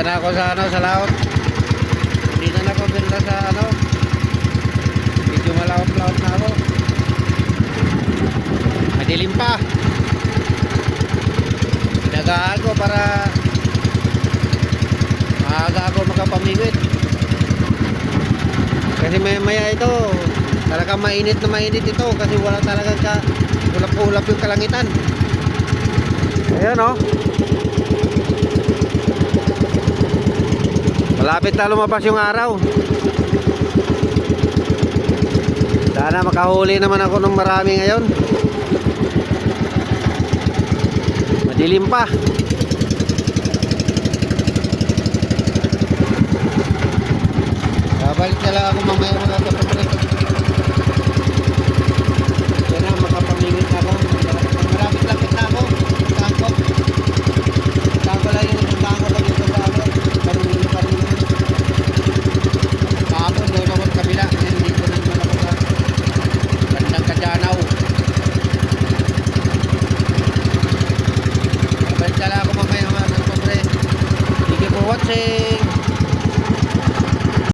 Dito na ako sa ano, sa laot. Dito na ako benda sa ano. Medyo malaot-laot na ako. Madilim pa. Pinagaan ko para maaga ako makapamigit. Kasi maya ito, talagang mainit na mainit ito kasi wala talagang ulap-ulap yung kalangitan. Ayan o. Malapit na lumabas yung araw. Sana makahuli naman ako ng marami ngayon. Madilim pa. Babalik na lang ako mamaya mga kapatid. Yan na, makapamingit na ako. Malapit-lapit na ako. Tako lang yung puntahan ko lang dito sa ano. Karunino. Kahapon doon ako sa kabila. Ngayon dito naman ako sa Bandang Kajanaw. Babalik na lang ako mamaya mga kapatid. Thank you for watching.